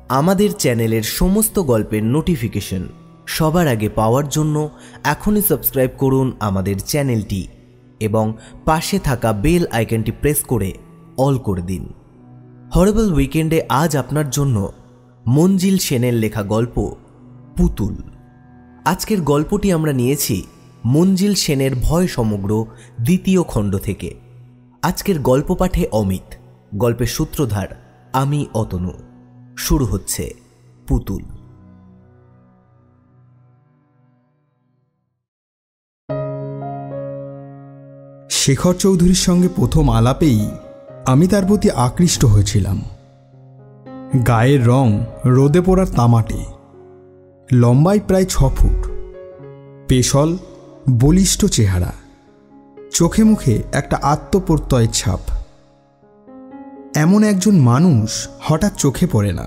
আমাদের চ্যানেলের সমস্ত গল্পের নোটিফিকেশন সবার আগে পাওয়ার জন্য এখনই সাবস্ক্রাইব করুন আমাদের চ্যানেলটি এবং পাশে থাকা বেল আইকনটি প্রেস করে অল করে দিন। হরেবল উইকেন্ডে আজ আপনার জন্য মঞ্জিল সেনের লেখা গল্প পুতুল। আজকের গল্পটি আমরা নিয়েছি মঞ্জিল সেনের ভয় সমগ্র দ্বিতীয় খণ্ড থেকে। আজকের গল্প পাঠে অমিত, গল্পের সূত্রধার আমি অতনু। শুরু হচ্ছে পুতুল। শেখর চৌধুরীর সঙ্গে প্রথম আলাপেই আমি তার প্রতি আকৃষ্ট হয়েছিলাম। গায়ের রং রোদে পোড়ার তামাটে, লম্বায় প্রায় 6 ফুট, পেশল বলিষ্ঠ চেহারা, চোখে মুখে একটা আত্মপ্রত্যয়ের ছাপ। এমন একজন মানুষ হঠাৎ চোখে পড়ে না।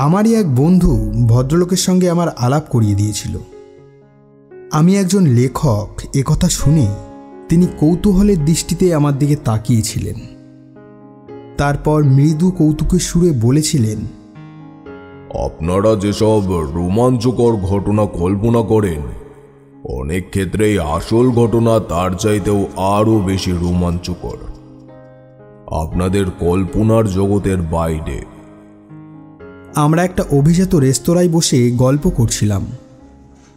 আমারই এক বন্ধু ভদ্রলোকের সঙ্গে আমার আলাপ করিয়ে দিয়েছিল। আমি একজন লেখক একথা শুনে তিনি কৌতূহলের দৃষ্টিতে আমার দিকে তাকিয়েছিলেন। তারপর মৃদু কৌতুকের সুরে বলেছিলেন, আপনারা যেসব রোমাঞ্চকর ঘটনা কল্পনা করেন, অনেক ক্ষেত্রেই আসল ঘটনা তার চাইতেও আরও বেশি রোমাঞ্চকর, আপনাদের কল্পনার জগতের বাইরে। আমরা একটা অভিজাত রেস্তোরাঁয় বসে গল্প করছিলাম।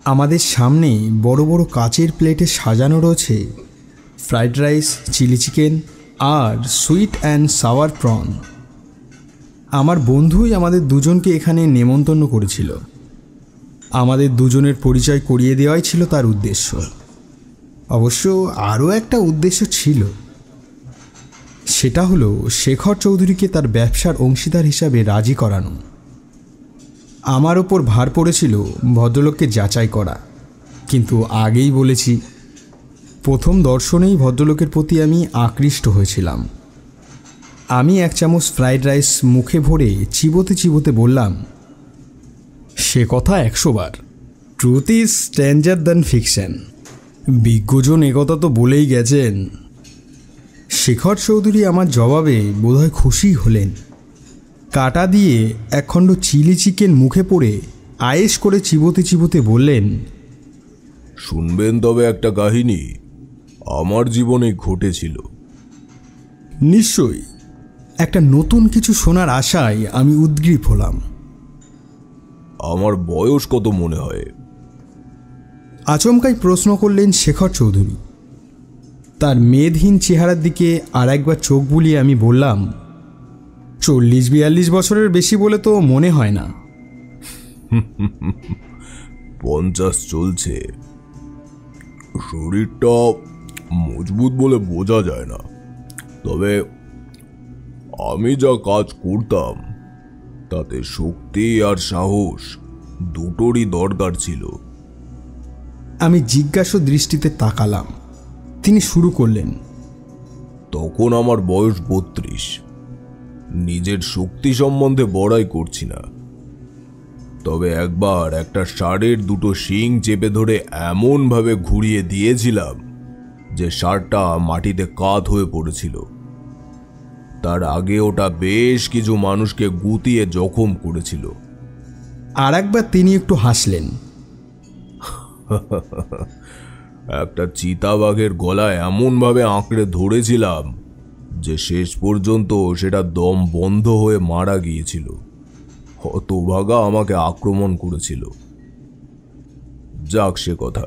আমাদের সামনে বড় বড় কাচের প্লেটে সাজানো রয়েছে ফ্রাইড রাইস, চিলি চিকেন আর সুইট অ্যান্ড সাওয়ার প্রন। আমার বন্ধুই আমাদের দুজনকে এখানে নেমন্তন্ন করেছিল। আমাদের দুজনের পরিচয় করিয়ে দেওয়াই ছিল তার উদ্দেশ্য। অবশ্য আরও একটা উদ্দেশ্য ছিল, সেটা হলো শেখর চৌধুরীকে তার ব্যবসার অংশীদার হিসাবে রাজি করানো। আমার ওপর ভার পড়েছিল ভদ্রলোককে যাচাই করা, কিন্তু আগেই বলেছি, প্রথম দর্শনেই ভদ্রলোকের প্রতি আমি আকৃষ্ট হয়েছিলাম। আমি 1 চামচ ফ্রাইড রাইস মুখে ভরে চিবোতে চিবোতে বললাম, সে কথা 100 বার, truth is stranger than fiction. বিজ্ঞজন একথা তো বলেই গেছেন। শেখর চৌধুরী আমার জবাবে বোধহয় খুশি হলেন। কাটা দিয়ে 1 খণ্ড চিলি চিকেন মুখে পড়ে আয়েশ করে চিবোতে চিবোতে বললেন, শুনবেন তবে একটা কাহিনী, আমার জীবনে ঘটেছিল। নিশ্চয়ই। একটা নতুন কিছু শোনার আশায় আমি উদ্গ্রীব হলাম। আমার বয়স কত মনে হয়? আচমকাই প্রশ্ন করলেন শেখর চৌধুরী। তার মেদহীন চেহারার দিকে আর একবার চোখ বুলিয়ে আমি বললাম, 40-42 বছরের বেশি বলে তো মনে হয় না। 50 চলছে। শরীরটা মজবুত বলে বোঝা যায় না, তবে আমি যা কাজ করতাম তাতে শক্তি আর সাহস দুটোরই দরকার ছিল। আমি জিজ্ঞাসা দৃষ্টিতে তাকালাম। তিনি শুরু করলেন, তখন আমার বয়স 32। নিজের শক্তি সম্বন্ধে বড়াই করছি না, তবে একবার একটা ষাঁড়ের 2টো শিং চেপে ধরে এমনভাবে ঘুরিয়ে দিয়েছিলাম যে ষাঁড়টা মাটিতে কাত হয়ে পড়েছিল। তার আগে ওটা বেশ কিছু মানুষকে গুতিয়ে জখম করেছিল। আর একবার তিনি একটু হাসলেন। একটা চিতাবাঘের গলায় এমনভাবে আঁকড়ে ধরেছিলাম যে শেষ পর্যন্ত সেটা দম বন্ধ হয়ে মারা গিয়েছিল। হতভাগা আমাকে আক্রমণ করেছিল। যাক সে কথা।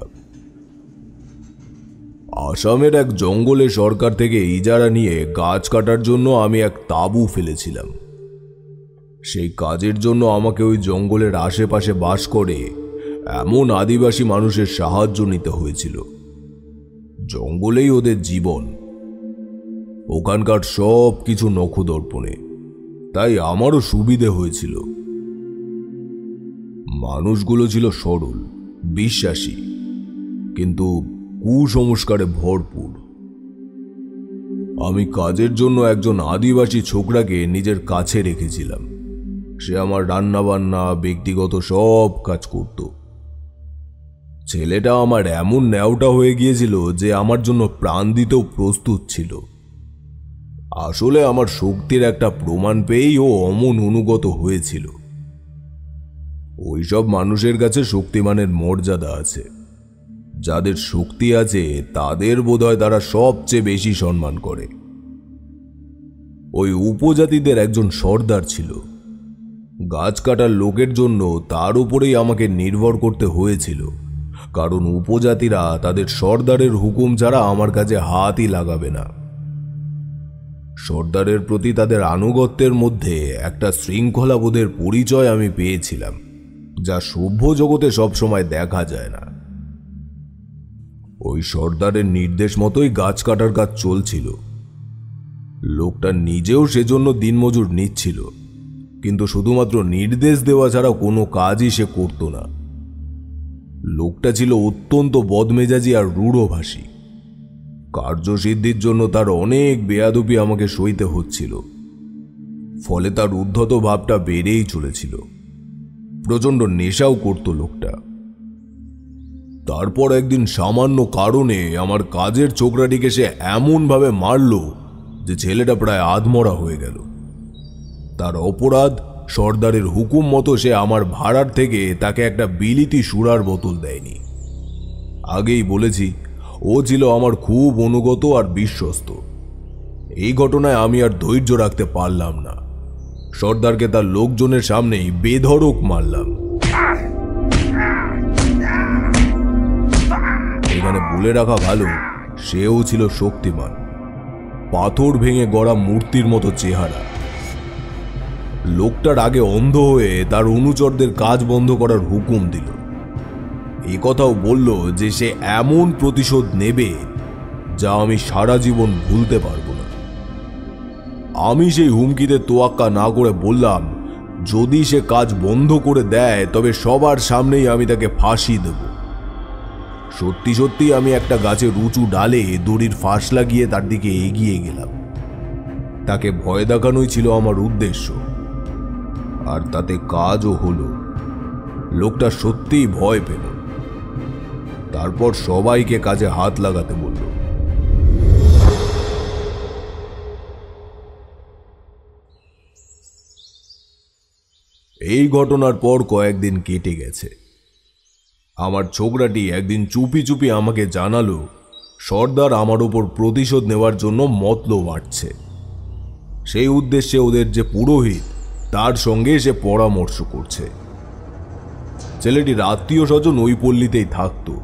আসামের এক জঙ্গলে সরকার থেকে ইজারা নিয়ে গাছ কাটার জন্য আমি এক তাঁবু ফেলেছিলাম। সেই কাজের জন্য আমাকে ওই জঙ্গলের আশেপাশে বাস করে এমন আদিবাসী মানুষের সাহায্য নিতে হয়েছিল। জঙ্গলেই ওদের জীবন, ওখানকার সব কিছু নখদর্পণে, তাই আমারও সুবিধে হয়েছিল। মানুষগুলো ছিল সরল, বিশ্বাসী, কিন্তু কুসংস্কারে ভরপুর। আমি কাজের জন্য একজন আদিবাসী ছোকরাকে নিজের কাছে রেখেছিলাম। সে আমার রান্নাবান্না, ব্যক্তিগত সব কাজ করত। ছেলেটা আমার এমন ন্যাওটা হয়ে গিয়েছিল যে আমার জন্য প্রাণ দিতেও প্রস্তুত ছিল। আসলে আমার শক্তির একটা প্রমাণ পেয়েই ও অমন অনুগত হয়েছিল। ওইসব মানুষের কাছে শক্তিমানের মর্যাদা আছে। যাদের শক্তি আছে তাদের বোধহয় তারা সবচেয়ে বেশি সম্মান করে। ওই উপজাতিদের একজন সর্দার ছিল। গাছ কাটার লোকের জন্য তার উপরেই আমাকে নির্ভর করতে হয়েছিল, কারণ উপজাতিরা তাদের সর্দারের হুকুম ছাড়া আমার কাছে হাতই লাগাবে না। সর্দারের প্রতি তাদের আনুগত্যের মধ্যে একটা শৃঙ্খলাবোধের পরিচয় আমি পেয়েছিলাম, যা সভ্য জগতে সবসময় দেখা যায় না। ওই সর্দারের নির্দেশ মতোই গাছ কাটার কাজ চলছিল। লোকটা নিজেও সেজন্য দিনমজুর নিচ্ছিল, কিন্তু শুধুমাত্র নির্দেশ দেওয়া ছাড়া কোনো কাজই সে করত না। লোকটা ছিল অত্যন্ত বদমেজাজি আর রূঢ়ভাষী। কার্যসিদ্ধির জন্য তার অনেক বেয়াদবি আমাকে সইতে হচ্ছিল, ফলে তার উদ্ধত ভাবটা বেড়েই চলেছিল। প্রচণ্ড নেশাও করত লোকটা। তারপর একদিন সামান্য কারণে আমার কাজের ছোকরাটিকে সে এমনভাবে মারল যে ছেলেটা প্রায় আধমরা হয়ে গেল। তার অপরাধ, সর্দারের হুকুম মতো সে আমার ভাড়ার থেকে তাকে একটা বিলিতি সুরার বোতল দেয়নি। আগেই বলেছি, ও ছিল আমার খুব অনুগত আর বিশ্বস্ত। এই ঘটনায় আমি আর ধৈর্য রাখতে পারলাম না। সর্দারকে তার লোকজনের সামনেই বেধড়ক মারলাম। এখানে বলে রাখা ভালো, সেও ছিল শক্তিমান, পাথর ভেঙে গড়া মূর্তির মতো চেহারা। লোকটার আগে অন্ধ হয়ে তার অনুচরদের কাজ বন্ধ করার হুকুম দিল। এ কথাও বলল যে সে এমন প্রতিশোধ নেবে যা আমি সারা জীবন ভুলতে পারবো না। আমি সেই হুমকিতে তোয়াক্কা না করে বললাম, যদি সে কাজ বন্ধ করে দেয় তবে সবার সামনেই আমি তাকে ফাঁসি দেব। সত্যি সত্যি আমি একটা গাছের উঁচু ডালে দড়ির ফাঁস লাগিয়ে তার দিকে এগিয়ে গেলাম। তাকে ভয় দেখানোই ছিল আমার উদ্দেশ্য, আর তাতে কাজও হলো। লোকটা সত্যিই ভয় পেল। তারপর সবাইকে কাজে হাত লাগাতে বলল। এই ঘটনার পর কয়েকদিন কেটে গেছে। আমার ছোকরাটি একদিন চুপি চুপি আমাকে জানালো, সর্দার আমার ওপর প্রতিশোধ নেওয়ার জন্য মতলব আঁটছে। সেই উদ্দেশ্যে ওদের যে পুরোহিত, তার সঙ্গে সে পরামর্শ করছে। ছেলেটির আত্মীয় স্বজন ওই পল্লীতেই থাকতো,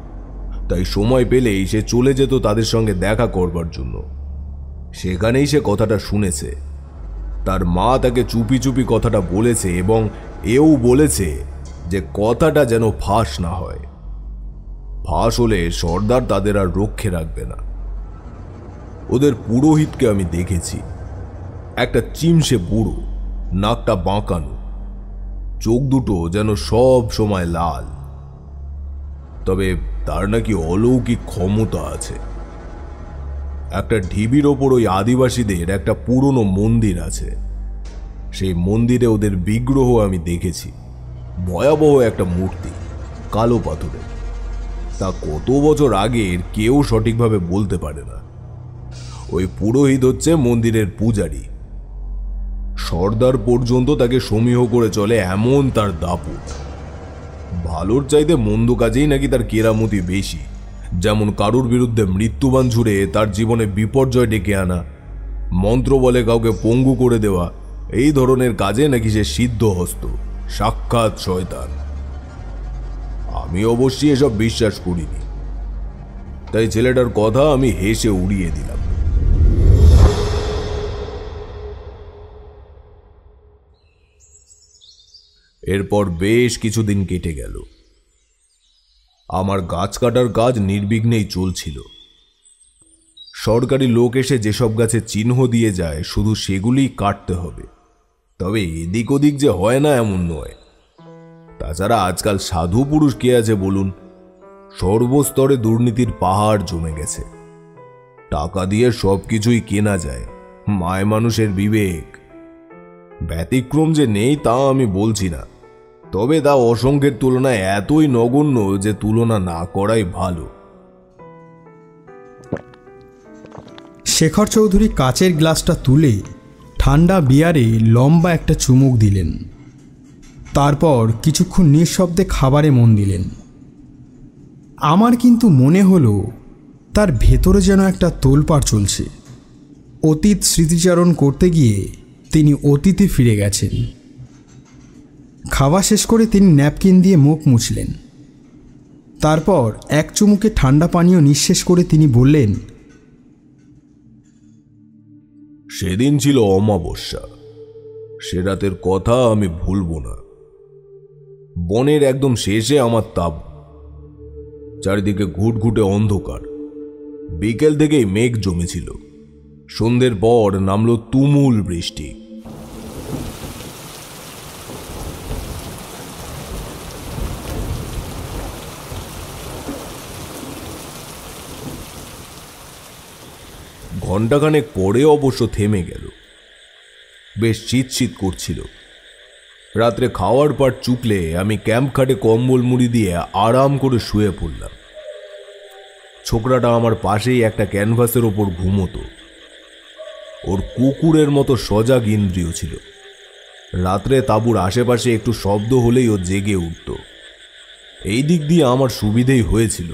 তাই সময় পেলেই সে চলে যেত তাদের সঙ্গে দেখা করবার জন্য। সেখানেই সে কথাটা শুনেছে। তার মা তাকে চুপি চুপি কথাটা বলেছে এবং এও বলেছে যে কথাটা যেন ফাঁস না হয়। ফাঁস হলে সর্দার তাদের আর রক্ষে রাখবে না। ওদের পুরোহিতকে আমি দেখেছি। একটা চিমসে বুড়ো, নাকটা বাঁকানো, চোখ দুটো যেন সব সময় লাল। তবে তার নাকি অলৌকিক ক্ষমতা আছে। একটা ঢিবির ওপর ওই আদিবাসীদের একটা পুরনো মন্দির আছে। সেই মন্দিরে ওদের বিগ্রহ আমি দেখেছি। ভয়াবহ একটা মূর্তি, কালো পাথরের। তা কত বছর আগের কেউ সঠিকভাবে বলতে পারে না। ওই পুরোহিত হচ্ছে মন্দিরের পূজারী। সর্দার পর্যন্ত তাকে সমীহ করে চলে, এমন তার দাপট। ভালোর চাইতে মন্দ কাজেই নাকি তার কেরামতি বেশি, যেমন কারুর বিরুদ্ধে মৃত্যুবান ঝুড়ে তার জীবনে বিপর্যয় ডেকে আনা, মন্ত্র বলে কাউকে পঙ্গু করে দেওয়া, এই ধরনের কাজে নাকি সে সিদ্ধহস্ত, সাক্ষাৎ শয়তান। আমি অবশ্যই এসব বিশ্বাস করিনি, তাই ছেলেটার কথা আমি হেসে উড়িয়ে দিলাম। এরপর বেশ কিছুদিন কেটে গেল। আমার গাছ কাটার কাজ নির্বিঘ্নেই চলছিল। সরকারি লোক এসে যেসব গাছে চিহ্ন দিয়ে যায় শুধু সেগুলিই কাটতে হবে। তবে এদিক ওদিক যে হয় না এমন নয়। তাছাড়া আজকাল সাধু পুরুষ কে আছে বলুন? সর্বস্তরে দুর্নীতির পাহাড় জমে গেছে। টাকা দিয়ে সবকিছুই কেনা যায়, মায় মানুষের বিবেক। ব্যতিক্রম যে নেই তা আমি বলছি না, তবে তা অসংখ্যের তুলনায় এতই নগণ্য যে তুলনা না করাই ভালো। শেখর চৌধুরী কাচের গ্লাসটা তুলে ঠান্ডা বিয়ারে লম্বা একটা চুমুক দিলেন। তারপর কিছুক্ষণ নিঃশব্দে খাবারে মন দিলেন। আমার কিন্তু মনে হলো তার ভেতরে যেন একটা তোলপাড় চলছে। অতীত স্মৃতিচারণ করতে গিয়ে তিনি অতীতে ফিরে গেছেন। খাওয়া শেষ করে তিনি ন্যাপকিন দিয়ে মুখ মুছলেন। তারপর এক চুমুকে ঠান্ডা পানীয় নিঃশেষ করে তিনি বললেন, সেদিন ছিল অমাবস্যা। সে রাতের কথা আমি ভুলবো না। বনের একদম শেষে আমার তাঁবু। চারিদিকে ঘুটঘুটে অন্ধকার। বিকেল থেকেই মেঘ জমেছিল। সন্ধ্যের পর নামল তুমুল বৃষ্টি। ঘণ্টাখানেক পরে অবশ্য থেমে গেল। বেশ শীত শীত করছিল। রাত্রে খাওয়ার পর চুকলে আমি ক্যাম্প খাটে কম্বল মুড়ি দিয়ে আরাম করে শুয়ে পড়লাম। ছোকরাটা আমার পাশেই একটা ক্যানভাসের ওপর ঘুমোতো। ওর কুকুরের মতো সজাগ ইন্দ্রিয় ছিল। রাত্রে তাঁবুর আশেপাশে একটু শব্দ হলেই ও জেগে উঠত। এই দিক দিয়ে আমার সুবিধেই হয়েছিল,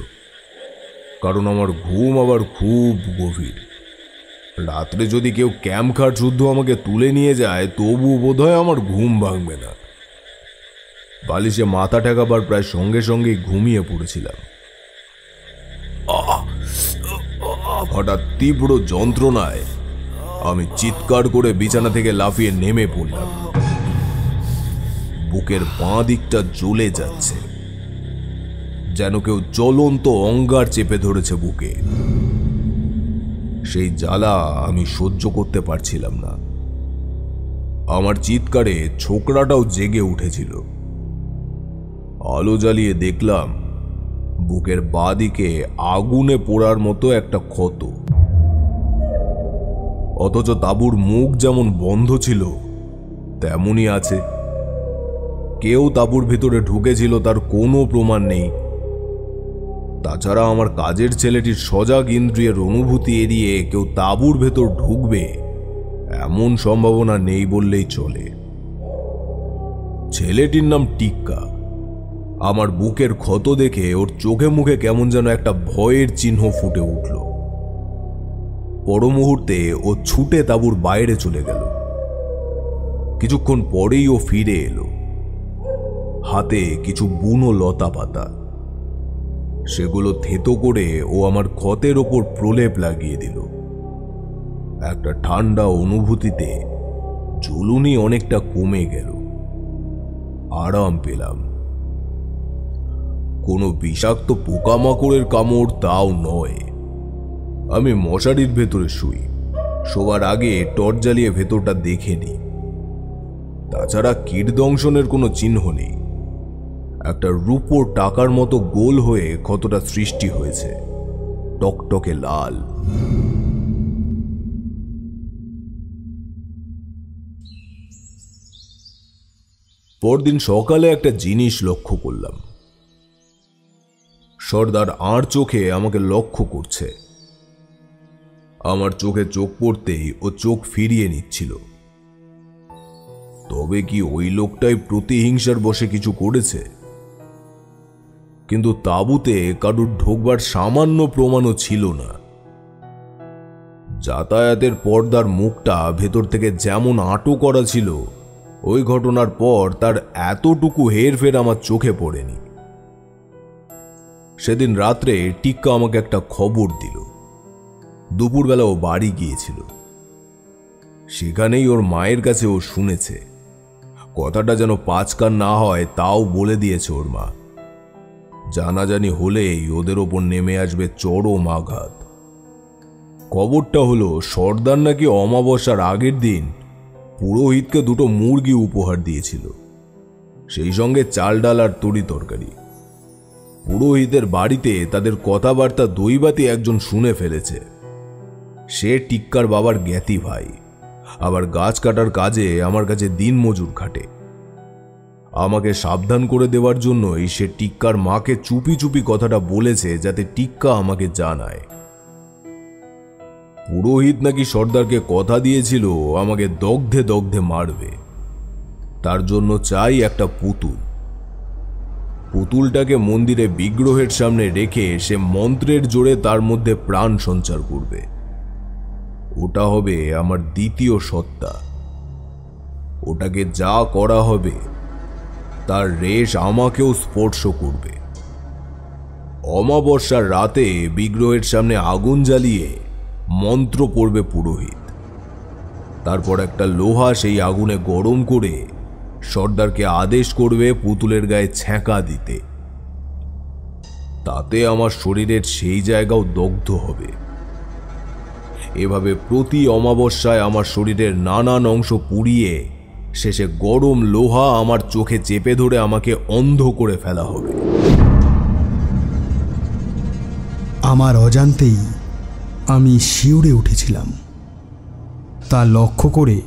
কারণ আমার ঘুম আবার খুব গভীর। রাত্রে যদি কেউ ক্যাম্প খাট শুদ্ধ আমাকে তুলে নিয়ে যায়, তবু বোধহয় আমার ঘুম ভাঙবে না। বালিশে মাথা ঠেকাবার প্রায় সঙ্গে সঙ্গেই ঘুমিয়ে পড়েছিলাম। হঠাৎ তীব্র যন্ত্রণায় আমি চিৎকার করে বিছানা থেকে লাফিয়ে নেমে পড়লাম। বুকের বাঁ দিকটা জ্বলে যাচ্ছে, যেন কেউ জ্বলন্ত অঙ্গার চেপে ধরেছে বুকে। সেই জ্বালা আমি সহ্য করতে পারছিলাম না। আমার চিৎকারে ছোকরাটাও জেগে উঠেছিল। আলো জ্বালিয়ে দেখলাম বুকের বাঁ দিকে আগুনে পোড়ার মতো একটা ক্ষত। অথচ তাঁবুর মুখ যেমন বন্ধ ছিল তেমনই আছে। কেউ তাঁবুর ভিতরে ঢুকেছিল তার কোনো প্রমাণ নেই। তাছাড়া আমার কাজের ছেলেটির সজাগ ইন্দ্রিয়ের অনুভূতি এড়িয়ে কেউ তাঁবুর ভেতর ঢুকবে এমন সম্ভাবনা নেই বললেই চলে। ছেলেটির নাম টিক্কা। আমার বুকের ক্ষত দেখে ওর চোখে মুখে কেমন যেন একটা ভয়ের চিহ্ন ফুটে উঠল। পর মুহূর্তে ও ছুটে তাঁবুর বাইরে চলে গেল। কিছুক্ষণ পরেই ও ফিরে এলো, হাতে কিছু বুনো লতা পাতা। সেগুলো থেতো করে ও আমার ক্ষতের ওপর প্রলেপ লাগিয়ে দিল। একটা ঠান্ডা অনুভূতিতে জ্বলুনি অনেকটা কমে গেল। আরাম পেলাম। কোনো বিষাক্ত পোকামাকড়ের কামড় তাও নয়। আমি মশারির ভেতরে শুই। শোবার আগে টর্চ জ্বালিয়ে ভেতরটা দেখে নিই। তাছাড়া কীটদংশনের কোনো চিহ্ন নেই। একটা রূপোর টাকার মতো গোল হয়ে ক্ষতটা সৃষ্টি হয়েছে, টকটকে লাল। পরদিন সকালে একটা জিনিস লক্ষ্য করলাম। সর্দার আর চোখে আমাকে লক্ষ্য করছে। আমার চোখে চোখ পড়তেই ও চোখ ফিরিয়ে নিচ্ছিল। তবে কি ওই লোকটাই প্রতিহিংসার বশে কিছু করেছে? কিন্তু তাঁবুতে কারুর ঢোকবার সামান্য প্রমাণও ছিল না। যাতায়াতের পর্দার মুখটা ভেতর থেকে যেমন আঁটো করা ছিল, ওই ঘটনার পর তার এতটুকু হেরফের আমার চোখে পড়েনি। সেদিন রাত্রে টিক্কা আমাকে একটা খবর দিল। দুপুরবেলা ও বাড়ি গিয়েছিল। সেখানেই ওর মায়ের কাছে ও শুনেছে। কথাটা যেন পাঁচকান না হয় তাও বলে দিয়েছে ওর মা। জানাজানি হলেই ওদের ওপর নেমে আসবে চরম আঘাত। খবরটা হলো সর্দার নাকি অমাবস্যার আগের দিন পুরোহিতকে দুটো মুরগি উপহার দিয়েছিল, সেই সঙ্গে চাল ডাল আর তরি তরকারি। পুরোহিতের বাড়িতে তাদের কথাবার্তা দৈবাতি একজন শুনে ফেলেছে। সে টিক্কার বাবার জ্ঞাতি ভাই, আবার গাছ কাটার কাজে আমার কাছে দিন মজুর খাটে। আমাকে সাবধান করে দেওয়ার জন্যই সে টিক্কার মাকে চুপি চুপি কথাটা বলেছে, যাতে টিক্কা আমাকে জানায়। পুরোহিত নাকি সর্দারকে কথা দিয়েছিল আমাকে দগ্ধে দগ্ধে মারবে। তার জন্য চাই একটা পুতুল। পুতুলটাকে মন্দিরে বিগ্রহের সামনে রেখে সে মন্ত্রের জোরে তার মধ্যে প্রাণ সঞ্চার করবে। ওটা হবে আমার দ্বিতীয় সত্তা। ওটাকে যা করা হবে তার রেশ আমাকেও স্পর্শ করবে। অমাবস্যার রাতে বিগ্রহের সামনে আগুন জ্বালিয়ে মন্ত্র পড়বে পুরোহিত। তারপর একটা লোহা সেই আগুনে গরম করে সর্দারকে আদেশ করবে পুতুলের গায়ে ছ্যাঁকা দিতে। তাতে আমার শরীরের সেই জায়গাও দগ্ধ হবে। এভাবে প্রতি অমাবস্যায় আমার শরীরের নানান অংশ পুড়িয়ে শেষে গরম লোহা আমার চোখে চেপে ধরে আমাকে অন্ধ করে ফেলা হবে। আমার অজান্তেই আমি শিউরে উঠেছিলাম। তা লক্ষ্য করে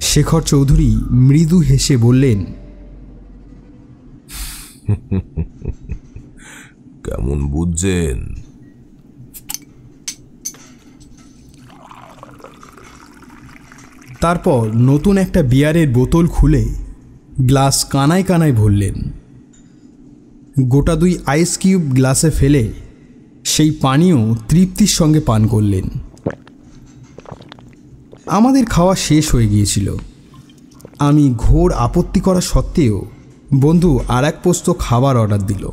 শেখর চৌধুরী মৃদু হেসে বললেন, কেমন বুঝছেন? তারপর নতুন একটা বিয়ারের বোতল খুলে গ্লাস কানায় কানায় ভরলেন। গোটা 2 আইস কিউব গ্লাসে ফেলে সেই পানীয় তৃপ্তির সঙ্গে পান করলেন। আমাদের খাওয়া শেষ হয়ে গিয়েছিল। আমি ঘোর আপত্তি করা সত্ত্বেও বন্ধু আর এক পোস্ত খাবার অর্ডার দিল।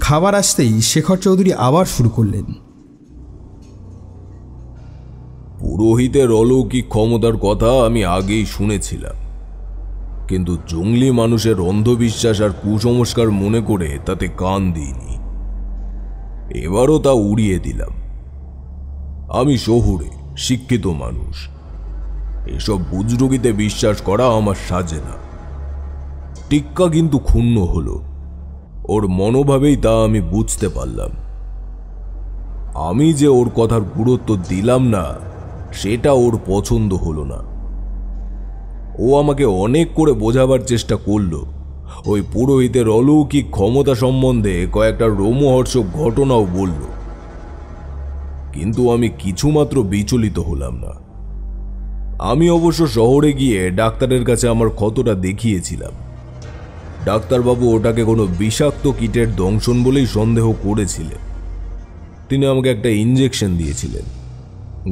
খাবার আসতেই শেখর চৌধুরী আবার শুরু করলেন, পুরোহিতের অলৌকিক ক্ষমতার কথা আমি আগেই শুনেছিলাম, কিন্তু জঙ্গলি মানুষের অন্ধবিশ্বাস আর কুসংস্কার মনে করে তাতে কান দিইনি। এবারও তা উড়িয়ে দিলাম। আমি শহুরে শিক্ষিত মানুষ, এসব বুজরুগিতে বিশ্বাস করা আমার সাজে না। টিক্কা কিন্তু ক্ষুণ্ণ হলো। ওর মনোভাবেই তা আমি বুঝতে পারলাম। আমি যে ওর কথার গুরুত্ব দিলাম না সেটা ওর পছন্দ হলো না। ও আমাকে অনেক করে বোঝাবার চেষ্টা করলো। ওই পুরোহিতের অলৌকিক ক্ষমতা সম্বন্ধে কয়েকটা রোমহর্ষক ঘটনাও বলল, কিন্তু আমি কিছুমাত্র বিচলিত হলাম না। আমি অবশ্য শহরে গিয়ে ডাক্তারের কাছে আমার ক্ষতটা দেখিয়েছিলাম। ডাক্তারবাবু ওটাকে কোনো বিষাক্ত কীটের দংশন বলেই সন্দেহ করেছিলেন। তিনি আমাকে একটা ইঞ্জেকশন দিয়েছিলেন,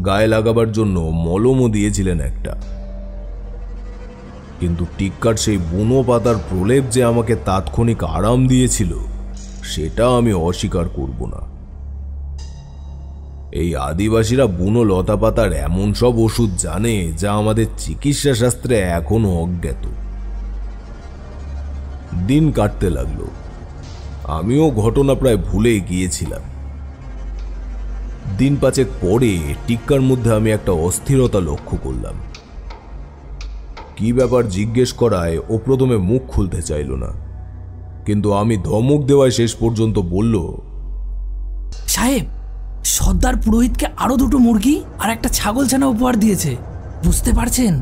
গায়ে লাগাবার জন্য মলমও দিয়েছিলেন একটা। কিন্তু টিক্কার সেই বুনো পাতার প্রলেপ যে আমাকে তাৎক্ষণিক আরাম দিয়েছিল সেটা আমি অস্বীকার করব না। এই আদিবাসীরা বুনো লতা পাতার এমন সব ওষুধ জানে যা আমাদের চিকিৎসা শাস্ত্রে এখনো অজ্ঞাত। দিন কাটতে লাগলো। আমিও ঘটনা প্রায় ভুলে গিয়েছিলাম। দিন 5 পরে টিক্কার মধ্যে আমি একটা অস্থিরতা লক্ষ্য করলাম। কি ব্যাপার জিজ্ঞেস করায় ও প্রথমে মুখ খুলতে চাইল না, কিন্তু আমি ধমক দেওয়ায় শেষ পর্যন্ত বলল, সাহেব, সর্দার পুরোহিতকে আরো 2টো মুরগি আর একটা ছাগল ছানা উপহার দিয়েছে, বুঝতে পারছেন?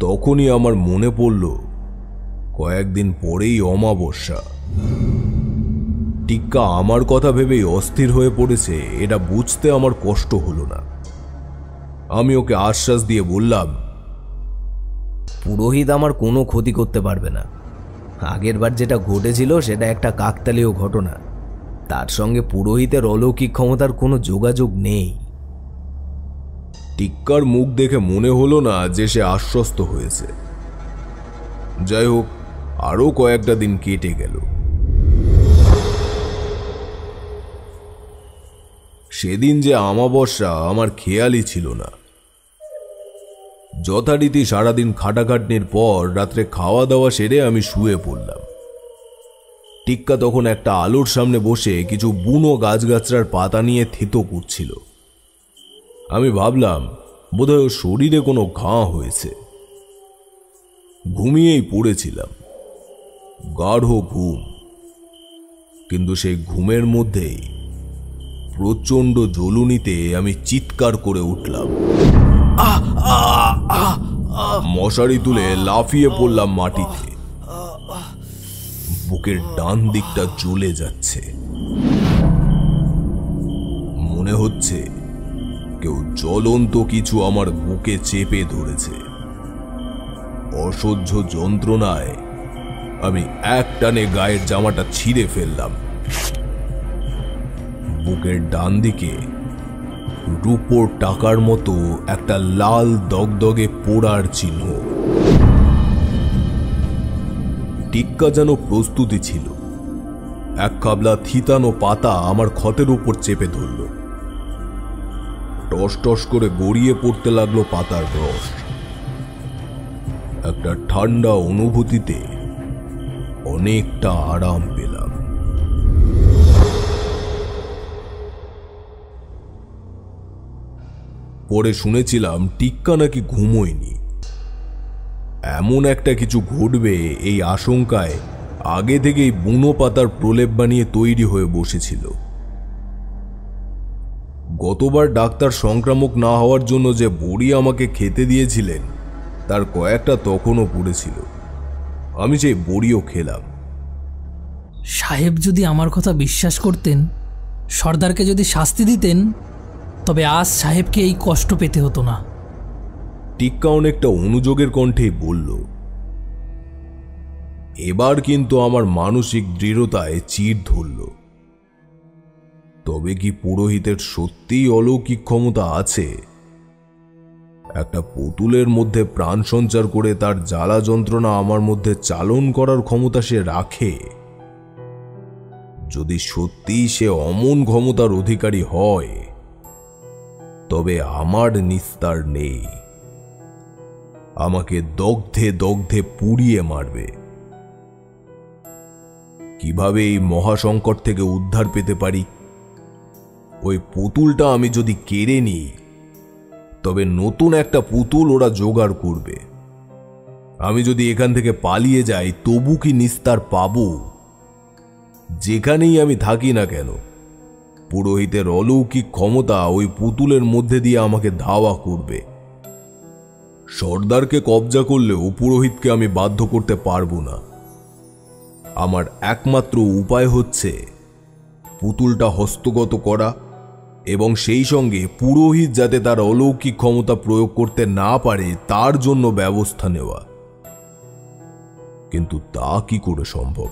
তখনই আমার মনে পড়ল কয়েকদিন পরেই অমাবস্যা। টিক্কা আমার কথা ভেবেই অস্থির হয়ে পড়েছে এটা বুঝতে আমার কষ্ট হলো না। আমি ওকে আশ্বাস দিয়ে বললাম, পুরোহিত আমার কোনো ক্ষতি করতে পারবে না। আগেরবার যেটা ঘটেছিল সেটা একটা কাকতালীয় ঘটনা, তার সঙ্গে পুরোহিতের অলৌকিক ক্ষমতার কোনো যোগাযোগ নেই। টিক্কার মুখ দেখে মনে হলো না যে সে আশ্বস্ত হয়েছে। যাই হোক, আরো কয়েকটা দিন কেটে গেল। সেদিন যে অমাবস্যা আমার খেয়ালই ছিল না। যথারীতি সারাদিন খাটাখাটনির পর রাত্রে খাওয়া দাওয়া সেরে আমি শুয়ে পড়লাম। টিক্কা তখন একটা আলোর সামনে বসে কিছু বুনো গাছগাছড়ার পাতা নিয়ে থেতো করছিল। আমি ভাবলাম বোধহয় ওর শরীরে কোনো ঘা হয়েছে। ঘুমিয়েই পড়েছিলাম, গাঢ় ঘুম। কিন্তু সেই ঘুমের মধ্যেই প্রচণ্ড জ্বলুনিতে আমি চিৎকার করে উঠলাম। মশারি তুলে লাফিয়ে পড়লাম মাটিতে। বুকের ডান দিকটা জ্বলে যাচ্ছে। মনে হচ্ছে কেউ জ্বলন্ত কিছু আমার বুকে চেপে ধরেছে। অসহ্য যন্ত্রণায় আমি একটানে গায়ের জামাটা ছিঁড়ে ফেললাম। বুকের ডান দিকে রূপোর টাকার মতো একটা লাল দগদগে পোড়ার চিহ্ন। টিক্কা যেন প্রস্তুতি ছিল। এক কাবলা থিতানো পাতা আমার ক্ষতের উপর চেপে ধরল। টস টস করে গড়িয়ে পড়তে লাগলো পাতার রস। একটা ঠান্ডা অনুভূতিতে অনেকটা আরাম পেলাম। পরে শুনেছিলাম টিক্কা নাকি ঘুমোয়নি। এমন একটা কিছু ঘটবে এই আশঙ্কায় আগে থেকেই বুনো পাতার প্রলেপ বানিয়ে তৈরি হয়ে বসেছিল। গতবার ডাক্তার সংক্রামক না হওয়ার জন্য যে বড়ি আমাকে খেতে দিয়েছিলেন তার কয়েকটা তখনও পড়েছিল। আমি সেই বড়িও খেলাম। সাহেব যদি আমার কথা বিশ্বাস করতেন, সর্দারকে যদি শাস্তি দিতেন, তবে আজ সাহেবকে এই কষ্ট পেতে হতো না। টিক্কা অনেকটা অনুযোগের কণ্ঠেই বলল। এবার কিন্তু আমার মানসিক দৃঢ়তায় চিড় ধরল। তবে কি পুরোহিতের সত্যিই অলৌকিক ক্ষমতা আছে? একটা পুতুলের মধ্যে প্রাণ সঞ্চার করে তার জ্বালা যন্ত্রণা আমার মধ্যে চালন করার ক্ষমতা সে রাখে? যদি সত্যিই সে অমন ক্ষমতার অধিকারী হয়, তবে আমার নিস্তার নেই। আমাকে দগ্ধে দগ্ধে পুড়িয়ে মারবে। কিভাবে এই মহাসংকট থেকে উদ্ধার পেতে পারি? ওই পুতুলটা আমি যদি কেড়ে নিই, তবে নতুন একটা পুতুল ওরা জোগাড় করবে। আমি যদি এখান থেকে পালিয়ে যাই, তবু কি নিস্তার পাবো? যেখানেই আমি থাকি না কেন, পুরোহিতের অলৌকিক ক্ষমতা ওই পুতুলের মধ্যে দিয়ে আমাকে ধাওয়া করবে। সর্দারকে কবজা করলেও পুরোহিতকে আমি বাধ্য করতে পারবো না। আমার একমাত্র উপায় হচ্ছে পুতুলটা হস্তগত করা এবং সেই সঙ্গে পুরোহিত যাতে তার অলৌকিক ক্ষমতা প্রয়োগ করতে না পারে তার জন্য ব্যবস্থা নেওয়া। কিন্তু তা কি করে সম্ভব?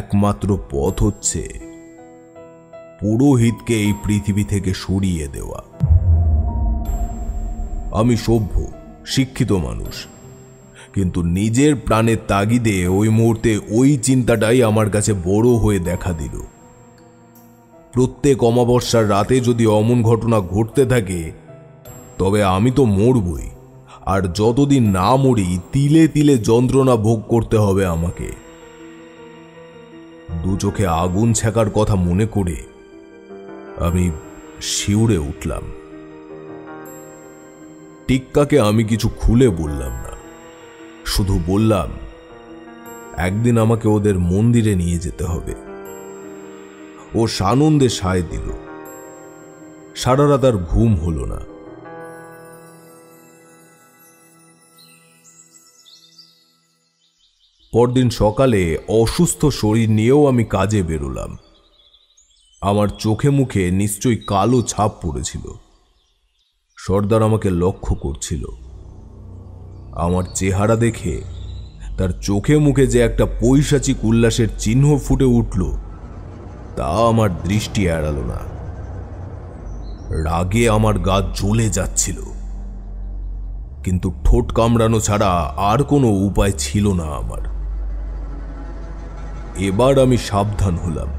একমাত্র পথ হচ্ছে পুরোহিতকে এই পৃথিবী থেকে সরিয়ে দেওয়া। আমি সভ্য শিক্ষিত মানুষ, কিন্তু নিজের প্রাণের তাগিদে ওই মুহূর্তে ওই চিন্তাটাই আমার কাছে বড় হয়ে দেখা দিল। প্রত্যেক অমাবস্যার রাতে যদি অমন ঘটনা ঘটতে থাকে, তবে আমি তো মরবই, আর যতদিন না মরি তিলে তিলে যন্ত্রণা ভোগ করতে হবে আমাকে। দু চোখে আগুন ছ্যাঁকার কথা মনে করে আমি শিউরে উঠলাম। টিক্কাকে আমি কিছু খুলে বললাম না, শুধু বললাম একদিন আমাকে ওদের মন্দিরে নিয়ে যেতে হবে। ও সানন্দে সায় দিল। সারা রাত আর ঘুম হলো না। পরদিন সকালে অসুস্থ শরীর নিয়েও আমি কাজে বেরোলাম। আমার চোখে মুখে নিশ্চয়ই কালো ছাপ পড়েছিল। সর্দার আমাকে লক্ষ্য করছিল। আমার চেহারা দেখে তার চোখে মুখে যে একটা পৈশাচিক উল্লাসের চিহ্ন ফুটে উঠল, তা আমার দৃষ্টি এড়াল না। রাগে আমার গা জ্বলে যাচ্ছিল, কিন্তু ঠোঁট কামড়ানো ছাড়া আর কোনো উপায় ছিল না আমার। এবার আমি সাবধান হলাম।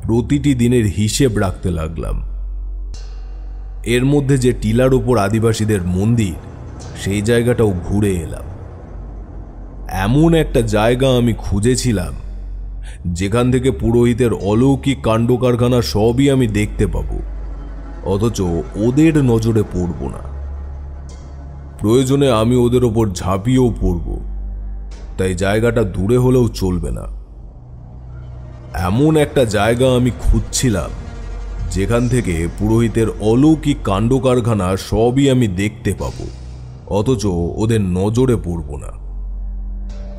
প্রতিটি দিনের হিসেব রাখতে লাগলাম। এর মধ্যে যে টিলার ওপর আদিবাসীদের মন্দির, সেই জায়গাটাও ঘুরে এলাম। এমন একটা জায়গা আমি খুঁজেছিলাম যেখান থেকে পুরোহিতের অলৌকিক কাণ্ড কারখানা সবই আমি দেখতে পাবো, অথচ ওদের নজরে পড়ব না। প্রয়োজনে আমি ওদের ওপর ঝাঁপিয়েও পড়ব, তাই জায়গাটা দূরে হলেও চলবে না। এমন একটা জায়গা আমি খুঁজছিলাম যেখান থেকে পুরোহিতের অলৌকিক কাণ্ড কারখানা সবই আমি দেখতে পাবো, অথচ ওদের নজরে পড়ব না।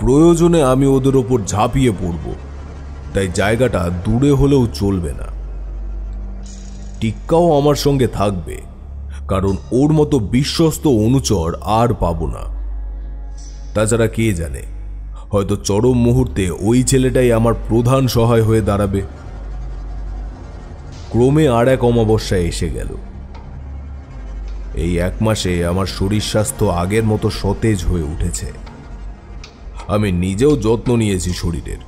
প্রয়োজনে আমি ওদের ওপর ঝাঁপিয়ে পড়ব, তাই জায়গাটা দূরে হলেও চলবে না। টিক্কাও আমার সঙ্গে থাকবে, কারণ ওর মতো বিশ্বস্ত অনুচর আর পাবো না। তাছাড়া কে জানে, হয়তো চরম মুহূর্তে ওই ছেলেটাই আমার প্রধান সহায় হয়ে দাঁড়াবে। ক্রমে আর এক অমাবস্যা এসে গেল। এই 1 মাসে আমার শরীর স্বাস্থ্য আগের মতো সতেজ হয়ে উঠেছে। আমি নিজেও যত্ন নিয়েছি শরীরের,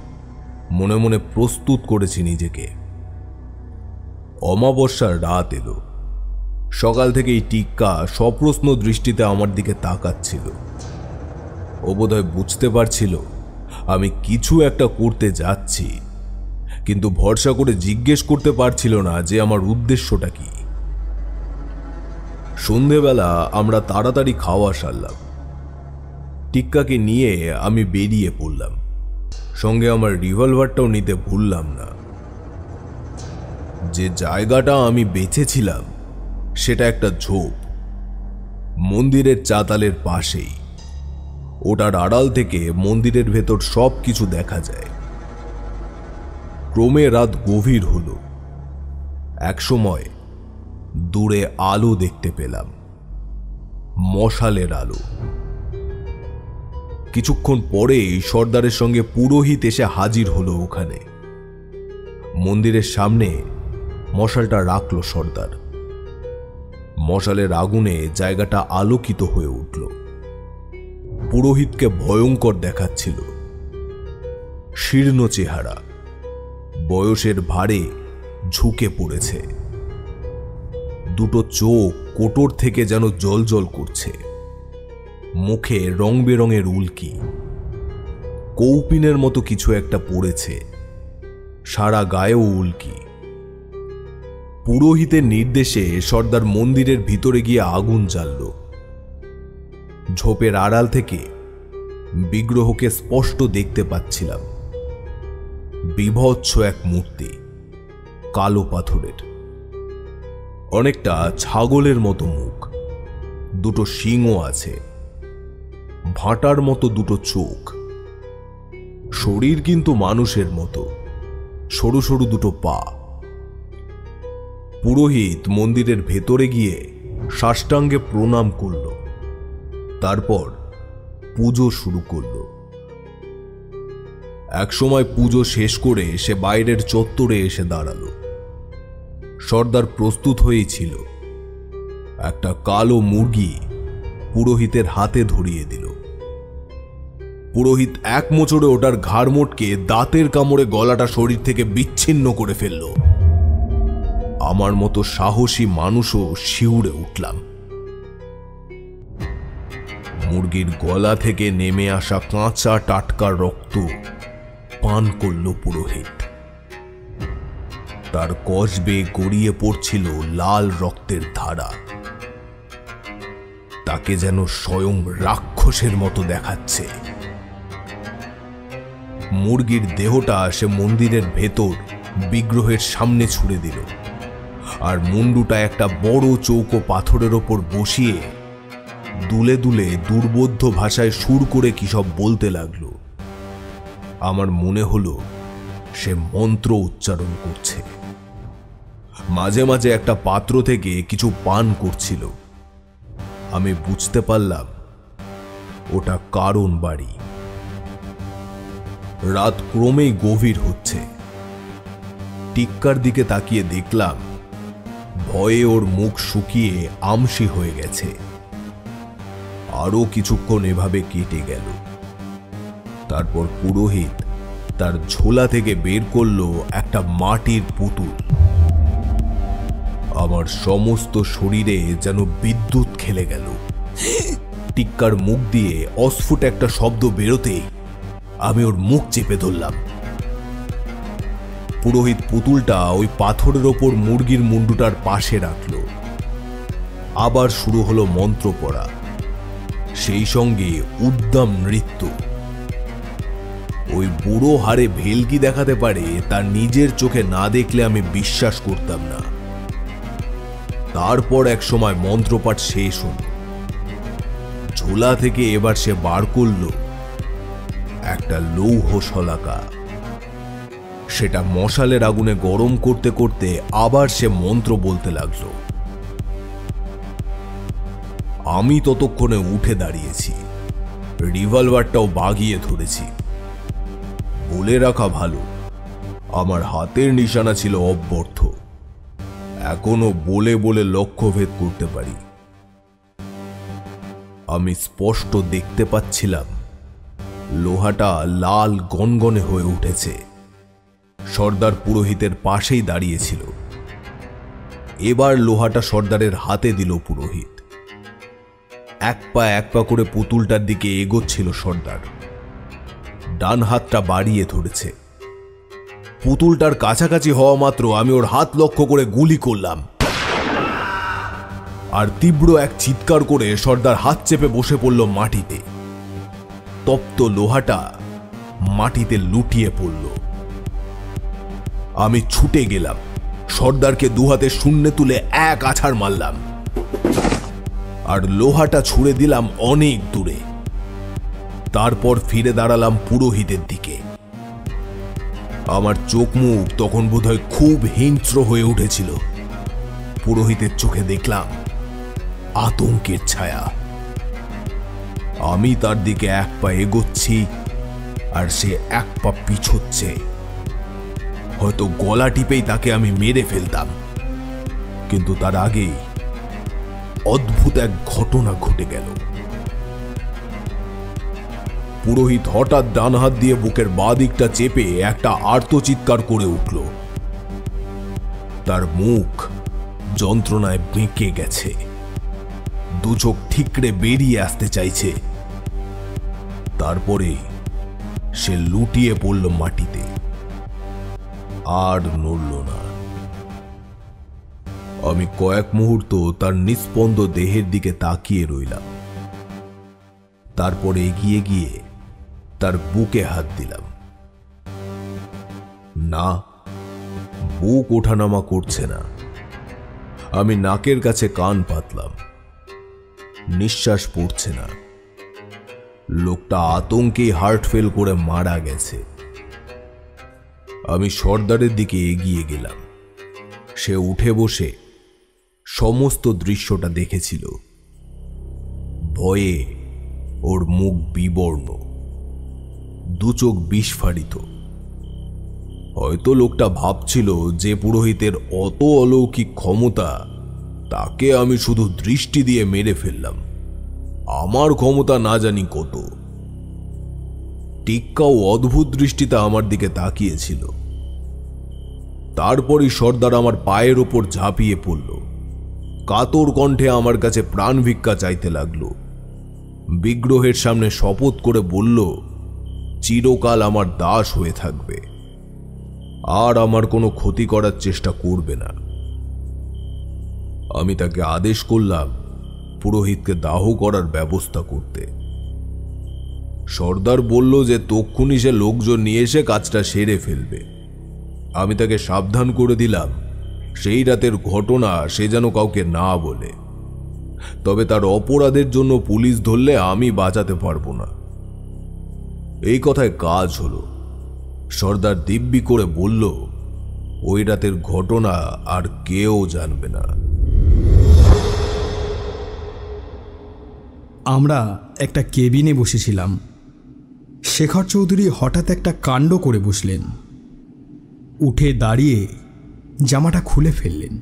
মনে মনে প্রস্তুত করেছি নিজেকে। অমাবস্যার রাত এলো। সকাল থেকেই টিক্কা সপ্রশ্ন দৃষ্টিতে আমার দিকে তাকাচ্ছিল। ও বোধহয় বুঝতে পারছিল আমি কিছু একটা করতে যাচ্ছি, কিন্তু ভরসা করে জিজ্ঞেস করতে পারছিল না যে আমার উদ্দেশ্যটা কি। সন্ধেবেলা আমরা তাড়াতাড়ি খাওয়া সারলাম। টিক্কাকে নিয়ে আমি বেরিয়ে পড়লাম। সঙ্গে আমার রিভলভারটাও নিতে ভুললাম না। যে জায়গাটা আমি বেছেছিলাম সেটা একটা ঝোপ, মন্দিরের চাতালের পাশেই। ওটার আড়াল থেকে মন্দিরের ভেতর সব কিছু দেখা যায়। ক্রমে রাত গভীর হলো। একসময় দূরে আলো দেখতে পেলাম, মশালের আলো। কিছুক্ষণ পরেই সর্দারের সঙ্গে পুরোহিত এসে হাজির হলো ওখানে। মন্দিরের সামনে মশালটা রাখলো সর্দার। মশালের আগুনে জায়গাটা আলোকিত হয়ে উঠল। পুরোহিতকে ভয়ঙ্কর দেখাচ্ছিল। শীর্ণ চেহারা, বয়সের ভারে ঝুঁকে পড়েছে। দুটো চোখ কোটর থেকে যেন জ্বলজ্বল করছে। মুখে রং বেরঙের উল্কি, কৌপিনের মতো কিছু একটা পড়েছে। সারা গায়েও উল্কি। পুরোহিতের নির্দেশে সর্দার মন্দিরের ভিতরে গিয়ে আগুন জ্বালল। ঝোপের আড়াল থেকে বিগ্রহকে স্পষ্ট দেখতে পাচ্ছিলাম। বিভৎস এক মূর্তি, কালো পাথরের, অনেকটা ছাগলের মতো মুখ, দুটো শিংও আছে, ভাটার মতো দুটো চোখ। শরীর কিন্তু মানুষের মতো, সরু সরু দুটো পা। পুরোহিত মন্দিরের ভেতরে গিয়ে সাষ্টাঙ্গে প্রণাম করল। তারপর পুজো শুরু করল। একসময় পুজো শেষ করে সে বাইরের চত্বরে এসে দাঁড়ালো। সর্দার প্রস্তুত হয়েই ছিল। একটা কালো মুরগি পুরোহিতের হাতে ধরিয়ে দিল। পুরোহিত এক মোচড়ে ওটার ঘাড় মোটকে দাঁতের কামড়ে গলাটা শরীর থেকে বিচ্ছিন্ন করে ফেলল। আমার মতো সাহসী মানুষও শিউরে উঠলাম। মুরগির গলা থেকে নেমে আসা কাঁচা টাটকা রক্ত পান করল পুরোহিত। তার কষ বেয়ে গড়িয়ে পড়ছিল লাল রক্তের ধারা। তাকে যেন স্বয়ং রাক্ষসের মতো দেখাচ্ছে। মুরগির দেহটা সে মন্দিরের ভেতর বিগ্রহের সামনে ছুঁড়ে দিল, আর মুন্ডুটা একটা বড় চৌকো পাথরের ওপর বসিয়ে দুলে দুলে দুর্বোধ্য ভাষায় সুর করে কি সব বলতে লাগলো। আমার মনে হলো সে মন্ত্র উচ্চারণ করছে। মাঝে মাঝে একটা পাত্র থেকে কিছু পান করছিল। আমি বুঝতে পারলাম ওটা কারণ বাড়ি। রাত ক্রমেই গভীর হচ্ছে। টিক্কার দিকে তাকিয়ে দেখলাম ভয়ে ওর মুখ শুকিয়ে আমসি হয়ে গেছে। আরো কিছুক্ষণ এভাবে কেটে গেল। তারপর পুরোহিত তার ঝোলা থেকে বের করলো একটা মাটির পুতুল। আমার সমস্ত শরীরে যেন বিদ্যুৎ খেলে গেল। টিক্কার মুখ দিয়ে অস্ফুট একটা শব্দ বেরোতেই আমি ওর মুখ চেপে ধরলাম। পুরোহিত পুতুলটা ওই পাথরের ওপর মুরগির মুন্ডুটার পাশে রাখল। আবার শুরু হলো মন্ত্র পড়া, সেই সঙ্গে উদ্দাম নৃত্য। ওই বুড়ো হাড়ে ভেলকি দেখাতে পারে তার নিজের চোখে না দেখলে আমি বিশ্বাস করতাম না। তারপর এক সময় মন্ত্রপাঠ শেষ হল। ঝোলা থেকে এবার সে বার করল একটা লৌহ শলাকা। সেটা মশালের আগুনে গরম করতে করতে আবার সে মন্ত্র বলতে লাগলো। আমি ততক্ষণে উঠে দাঁড়িয়েছি, রিভলভারটাও বাগিয়ে ধরেছি। বলে রাখা ভালো, আমার হাতের নিশানা ছিল অব্যর্থ। এখনো বলে বলে লক্ষ্যভেদ করতে পারি। আমি স্পষ্ট দেখতে পাচ্ছিলাম লোহাটা লাল গনগনে হয়ে উঠেছে। সর্দার পুরোহিতের পাশেই দাঁড়িয়েছিল। এবার লোহাটা সর্দারের হাতে দিল পুরোহিত। এক পা করে পুতুলটার দিকে এগোচ্ছিল সর্দার। ডান হাতটা বাড়িয়ে ধরেছে। পুতুলটার কাছাকাছি হওয়া মাত্র আমি ওর হাত লক্ষ্য করে গুলি করলাম, আর তীব্র এক চিৎকার করে সর্দার হাত চেপে বসে পড়ল মাটিতে। তপ্ত লোহাটা মাটিতে লুটিয়ে পড়ল। আমি ছুটে গেলাম, সর্দারকে দুহাতে শূন্যে তুলে এক আছাড় মারলাম, আর লোহাটা ছুঁড়ে দিলাম অনেক দূরে। তারপর ফিরে দাঁড়ালাম পুরোহিতের দিকে। আমার চোখ মুখ তখন বোধহয় খুব হিংস্র হয়ে উঠেছিল। পুরোহিতের চোখে দেখলাম আতঙ্কের ছায়া। আমি তার দিকে এক পা এগোচ্ছি, আর সে এক পা পিছোচ্ছে। হয়তো গলা টিপেই তাকে আমি মেরে ফেলতাম, কিন্তু তার আগেই অদ্ভুত এক ঘটনা ঘটে গেল। পুরোহিত হঠাৎ ডান হাত দিয়ে বুকের বাঁ দিকটা চেপে একটা আর্তচিৎকার করে উঠল। তার মুখ যন্ত্রণায় বেঁকে গেছে, দু চোখ ঠিকরে বেরিয়ে আসতে চাইছে। তারপরে সে লুটিয়ে পড়ল মাটিতে, আর নড়ল না। আমি কয়েক মুহূর্ত তার নিস্পন্দ দেহের দিকে তাকিয়ে রইলাম। তারপরে এগিয়ে গিয়ে তার বুকে হাত দিলাম। না, বুক ওঠানামা করছে না। আমি নাকের কাছে কান পাতলাম, নিঃশ্বাস পড়ছে না। লোকটা আতঙ্কে হার্ট ফেল করে মারা গেছে। আমি সর্দারের দিকে এগিয়ে গেলাম। সে উঠে বসে সমস্ত দৃশ্যটা দেখেছিল। ভয়ে ওর মুখ বিবর্ণ, দু চোখ বিস্ফারিত। হয়তো লোকটা ভাবছিল যে পুরোহিতের অত অলৌকিক ক্ষমতা, তাকে আমি শুধু দৃষ্টি দিয়ে মেরে ফেললাম। আমার ক্ষমতা না জানি কত। টিক্কাও অদ্ভুত দৃষ্টিতে আমার দিকে তাকিয়েছিল। তারপরই সর্দার আমার পায়ের ওপর ঝাঁপিয়ে পড়ল। কাতর কণ্ঠে আমার কাছে প্রাণ ভিক্ষা চাইতে লাগলো। বিগ্রহের সামনে শপথ করে বলল, চিরকাল আমার দাস হয়ে থাকবে, আর আমার কোনো ক্ষতি করার চেষ্টা করবে না। আমি তাকে আদেশ করলাম পুরোহিতকে দাহ করার ব্যবস্থা করতে। সর্দার বলল যে তক্ষুনি সে লোকজন নিয়ে এসে কাজটা সেরে ফেলবে। আমি তাকে সাবধান করে দিলাম সেই রাতের ঘটনা সে যেন কাউকে না বলে। তবে তার অপরাধের জন্য পুলিশ ধরলে আমি বাঁচাতে পারবো না। এই কথায় কাজ হলো। সর্দার দিব্যি করে বলল, ওই রাতের ঘটনা আর কেউ জানবে না। আমরা একটা কেবিনে বসেছিলাম। শেখর চৌধুরী হঠাৎ একটা কাণ্ড করে বসলেন। উঠে দাঁড়িয়ে জামাটা খুলে ফেললেন,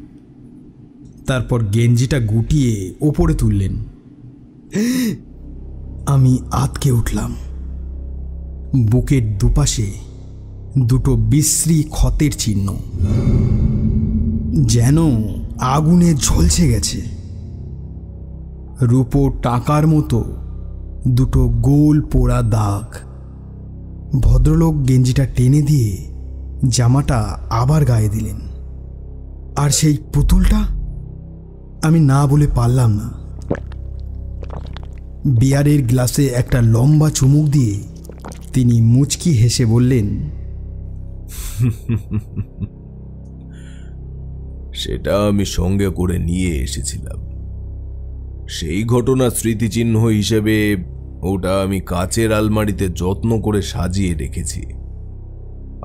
তারপর গেঞ্জিটা গুটিয়ে ওপরে তুললেন। আমি আঁতকে উঠলাম। বুকের দুপাশে দুটো বিশ্রী ক্ষতের চিহ্ন, যেন আগুনে ঝলসে গেছে। রূপো টাকার মতো দুটো গোল পোড়া দাগ। ভদ্রলোক গেঞ্জিটা টেনে দিয়ে জামাটা আবার গায়ে দিলেন। আর সেই পুতুলটা? আমি না বলে পারলাম না। বিয়ারের গ্লাসে একটা লম্বা চুমুক দিয়ে তিনি মুচকি হেসে বললেন, সেটা আমি সঙ্গে করে নিয়ে এসেছিলাম। সেই ঘটনার স্মৃতিচিহ্ন হিসেবে ওটা আমি কাচের আলমারিতে যত্ন করে সাজিয়ে রেখেছি।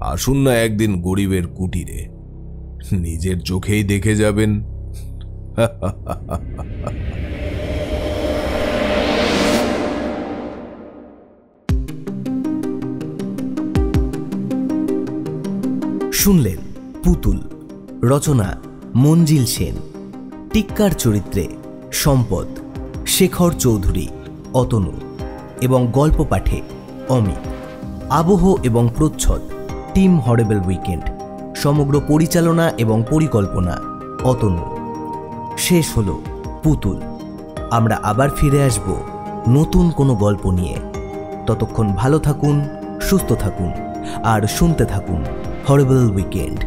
আসুন না একদিন গরিবের কুটিরে, নিজের চোখেই দেখে যাবেন। শুনলেন পুতুল, রচনা মঞ্জিল সেন, টিক্কার চরিত্রে সম্পদ, শেখর চৌধুরী, অতনু এবং গল্প পাঠে অমিত। আবহ এবং প্রচ্ছদ টিম হরেবল উইকেন্ড। সমগ্র পরিচালনা এবং পরিকল্পনা অতনু। শেষ হলো পুতুল। আমরা আবার ফিরে আসব নতুন কোনো গল্প নিয়ে। ততক্ষণ ভালো থাকুন, সুস্থ থাকুন আর শুনতে থাকুন হরেবল উইকেন্ড।